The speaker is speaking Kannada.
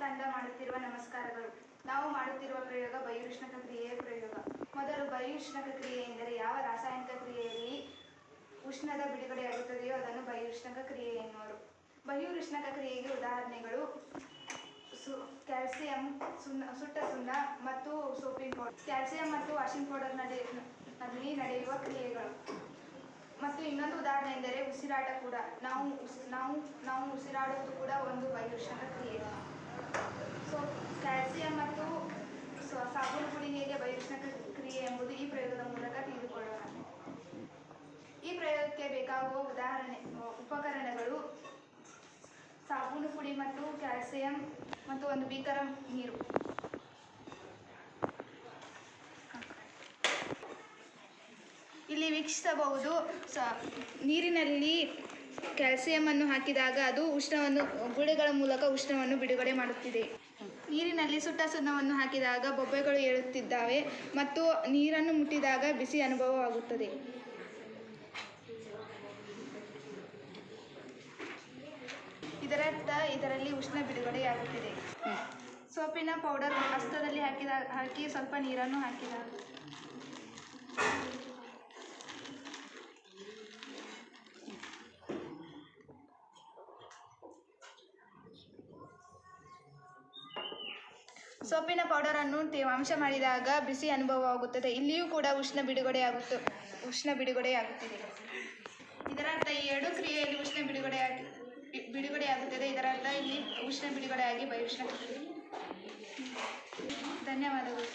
ತಂಡ ಮಾಡುತ್ತಿರುವ ನಮಸ್ಕಾರಗಳು. ನಾವು ಮಾಡುತ್ತಿರುವ ಪ್ರಯೋಗ ಬಹಿರುಷ್ಣಕ ಕ್ರಿಯೆಯ ಪ್ರಯೋಗ. ಮೊದಲು ಬಹಿರುಷ್ಣಕ ಕ್ರಿಯೆ ಎಂದರೆ ಯಾವ ರಾಸಾಯನಿಕ ಕ್ರಿಯೆಯಲ್ಲಿ ಉಷ್ಣದ ಬಿಡುಗಡೆಯಾಗುತ್ತದೆಯೋ ಅದನ್ನು ಬಹಿರುಷ್ಣಕ ಕ್ರಿಯೆ ಎನ್ನುವರು. ಬಹಿರುಷ್ಣಕ ಕ್ರಿಯೆಗೆ ಉದಾಹರಣೆಗಳು ಕ್ಯಾಲ್ಸಿಯಂ, ಸುಟ್ಟ ಸುಣ್ಣ ಮತ್ತು ಸೋಪಿಂಗ್ ಪೌಡರ್. ಕ್ಯಾಲ್ಸಿಯಂ ಮತ್ತು ವಾಷಿಂಗ್ ಪೌಡರ್ ನಲ್ಲಿ ನಡೆಯುವ ಕ್ರಿಯೆಗಳು. ಮತ್ತು ಇನ್ನೊಂದು ಉದಾಹರಣೆ ಎಂದರೆ ಉಸಿರಾಟ ಕೂಡ. ನಾವು ಉಸಿರಾಡುವುದು ಕೂಡ ಒಂದು ಬಹಿರುಷ್ಣಕ ಕ್ರಿಯೆ. ಕ್ಯಾಲ್ಸಿಯಂ ಮತ್ತು ಸಾಬೂನು ಪುಡಿ ಹೇಗೆ ಬಹಿರುಷ್ಣಕ ಕ್ರಿಯೆ ಎಂಬುದು ಈ ಪ್ರಯೋಗದ ಮೂಲಕ ತಿಳಿದುಕೊಳ್ಳೋಣ. ಈ ಪ್ರಯೋಗಕ್ಕೆ ಬೇಕಾಗುವ ಉಪಕರಣಗಳು ಸಾಬೂನು ಪುಡಿ ಮತ್ತು ಕ್ಯಾಲ್ಸಿಯಂ ಮತ್ತು ಒಂದು ಬೀಕರ ನೀರು. ಇಲ್ಲಿ ವೀಕ್ಷಿಸಬಹುದು, ನೀರಿನಲ್ಲಿ ಕ್ಯಾಲ್ಸಿಯಂ ಅನ್ನು ಹಾಕಿದಾಗ ಅದು ಗುಳಿಗಳ ಮೂಲಕ ಉಷ್ಣವನ್ನು ಬಿಡುಗಡೆ ಮಾಡುತ್ತಿದೆ. ನೀರಿನಲ್ಲಿ ಸುಟ್ಟ ಸುಣ್ಣವನ್ನು ಹಾಕಿದಾಗ ಬೊಬ್ಬೆಗಳು ಏಳುತ್ತಿದ್ದಾವೆ ಮತ್ತು ನೀರನ್ನು ಮುಟ್ಟಿದಾಗ ಬಿಸಿ ಅನುಭವವಾಗುತ್ತದೆ. ಇದರರ್ಥ ಇದರಲ್ಲಿ ಉಷ್ಣ ಬಿಡುಗಡೆಯಾಗುತ್ತಿದೆ. ಸೋಪಿನ ಪೌಡರ್ ಹಸ್ತದಲ್ಲಿ ಹಾಕಿ ಸ್ವಲ್ಪ ನೀರನ್ನು ಹಾಕಿದಾಗ ಸೋಪಿನ ಪೌಡರನ್ನು ತೇವಾಂಶ ಮಾಡಿದಾಗ ಬಿಸಿ ಅನುಭವವಾಗುತ್ತದೆ. ಇಲ್ಲಿಯೂ ಕೂಡ ಉಷ್ಣ ಬಿಡುಗಡೆಯಾಗುತ್ತಿದೆ. ಇದರರ್ಥ ಈ ಎರಡು ಕ್ರಿಯೆಯಲ್ಲಿ ಉಷ್ಣ ಬಿಡುಗಡೆಯಾಗುತ್ತದೆ. ಇದರರ್ಥ ಇಲ್ಲಿ ಉಷ್ಣ ಬಿಡುಗಡೆಯಾಗಿ ಬಹಿರುಷ್ಣಕ ಕ್ರಿಯೆ. ಧನ್ಯವಾದಗಳು.